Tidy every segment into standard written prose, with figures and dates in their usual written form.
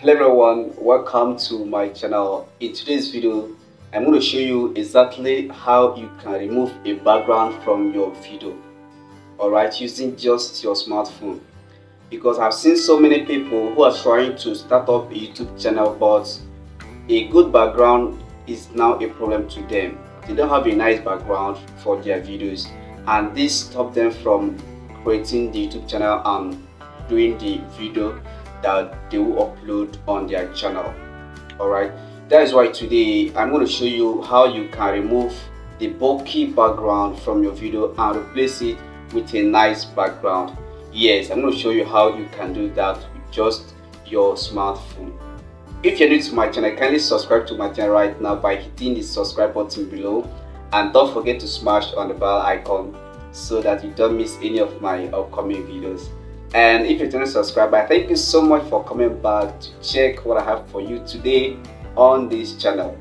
Hello everyone, welcome to my channel. In today's video, I'm going to show you exactly how you can remove a background from your video, alright, using just your smartphone. Because I've seen so many people who are trying to start up a YouTube channel, but a good background is now a problem to them. They don't have a nice background for their videos, and this stops them from creating the YouTube channel and doing the video that they will upload on their channel. Alright, that is why today I'm going to show you how you can remove the bulky background from your video and replace it with a nice background. Yes, I'm going to show you how you can do that with just your smartphone. If you're new to my channel, kindly subscribe to my channel right now by hitting the subscribe button below, and don't forget to smash on the bell icon so that you don't miss any of my upcoming videos. And if you're not a subscriber, thank you so much for coming back to check what I have for you today on this channel.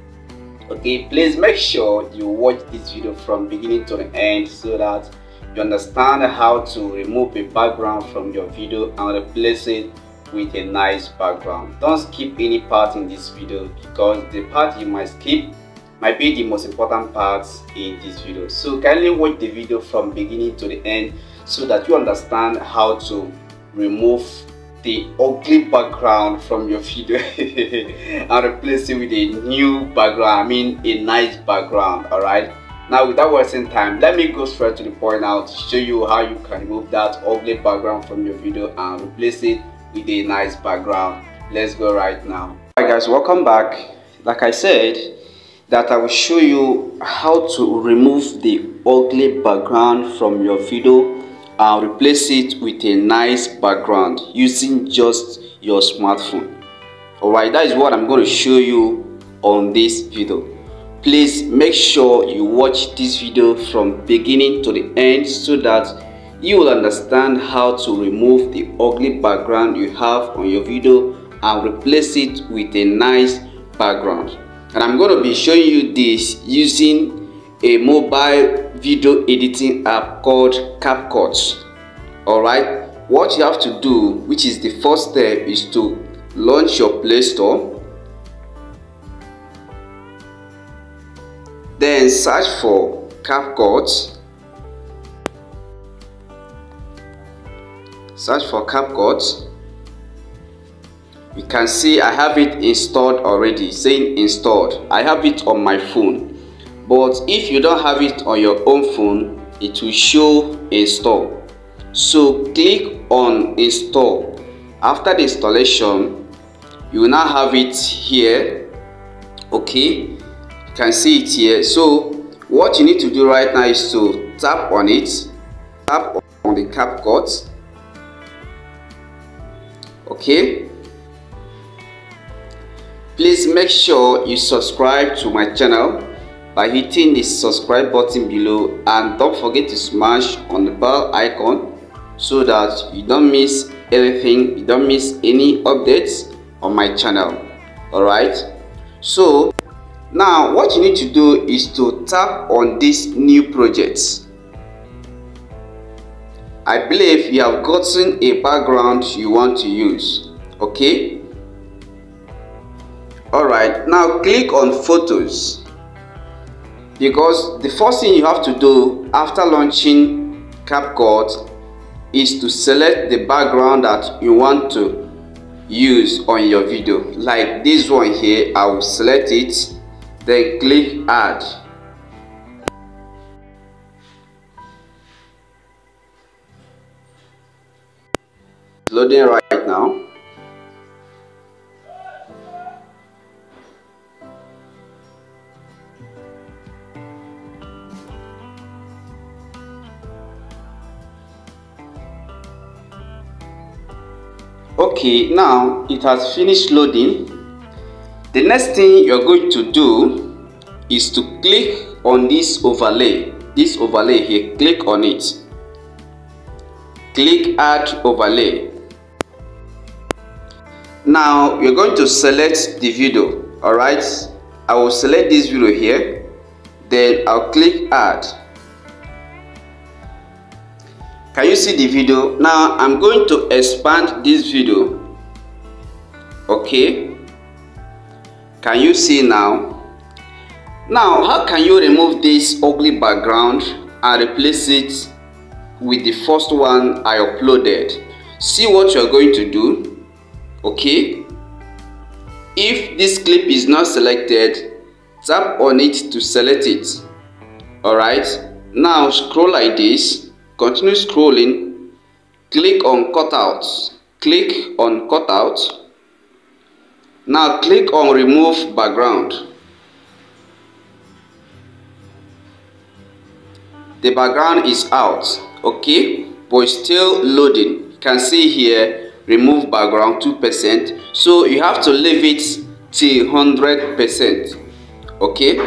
Okay, please make sure you watch this video from beginning to the end so that you understand how to remove a background from your video and replace it with a nice background. Don't skip any part in this video, because the part you might skip might be the most important parts in this video. So kindly watch the video from beginning to the end so that you understand how to remove the ugly background from your video and replace it with a new background, I mean a nice background. Alright, now without wasting time, let me go straight to the point now to show you how you can remove that ugly background from your video and replace it with a nice background. Let's go right now. Alright guys, welcome back. Like I said, that I will show you how to remove the ugly background from your video and replace it with a nice background using just your smartphone. Alright, that is what I'm going to show you on this video. Please make sure you watch this video from beginning to the end so that you will understand how to remove the ugly background you have on your video and replace it with a nice background. And I'm going to be showing you this using a mobile video editing app called Capcut. Alright, what you have to do, which is the first step, is to launch your Play Store, then search for Capcut. Search for Capcut. You can see I have it installed already, saying installed. I have it on my phone, but if you don't have it on your own phone, it will show install. So click on install. After the installation, you will now have it here. Okay, you can see it here. So what you need to do right now is to tap on it, tap on the Capcut. Okay, please make sure you subscribe to my channel by hitting the subscribe button below, and don't forget to smash on the bell icon so that you don't miss anything, you don't miss any updates on my channel. Alright, so now what you need to do is to tap on this new project. I believe you have gotten a background you want to use. Okay, alright, now click on photos, because the first thing you have to do after launching Capcut is to select the background that you want to use on your video. Like this one here, I will select it, then click add. Loading right now. Okay, now it has finished loading. The next thing you're going to do is to click on this overlay here. Click on it, click add overlay. Now you're going to select the video. Alright, I will select this video here, then I'll click add. Can you see the video? Now I'm going to expand this video. Okay, can you see now? Now, how can you remove this ugly background and replace it with the first one I uploaded? See what you're going to do. Okay, if this clip is not selected, tap on it to select it. Alright, now scroll like this, continue scrolling, click on cutout, click on cutout. Now click on remove background. The background is out, okay, but it's still loading. You can see here remove background 2%, so you have to leave it till 100%. Okay,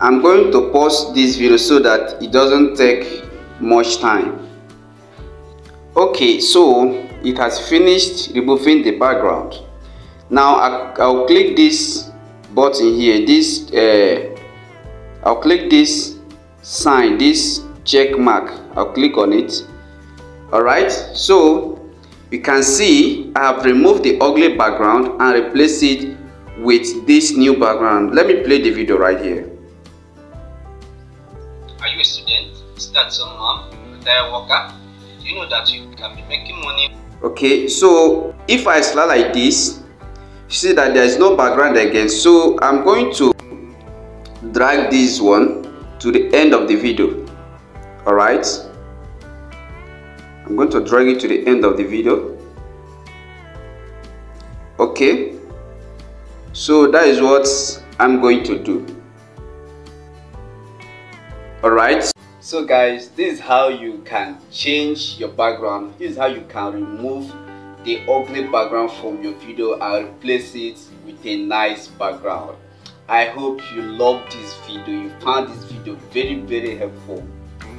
I'm going to pause this video so that it doesn't take much time. Okay, so it has finished removing the background. Now I'll click this button here, I'll click this sign, this check mark, I'll click on it. Alright, so you can see I have removed the ugly background and replaced it with this new background. Let me play the video right here. Are you a student? Is that some mom? Retired worker? Do you know that you can be making money? Okay, so if I slide like this, you see that there is no background again. So I'm going to drag this one to the end of the video. Alright, I'm going to drag it to the end of the video. Okay, so that is what I'm going to do. Alright, so guys, this is how you can change your background. This is how you can remove the ugly background from your video and replace it with a nice background. I hope you loved this video. You found this video very helpful.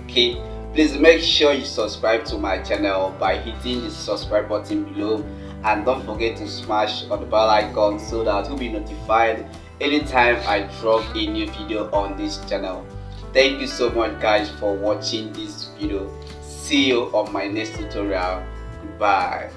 Okay, please make sure you subscribe to my channel by hitting the subscribe button below, and don't forget to smash on the bell icon so that you'll be notified anytime I drop a new video on this channel. Thank you so much guys for watching this video. See you on my next tutorial. Goodbye.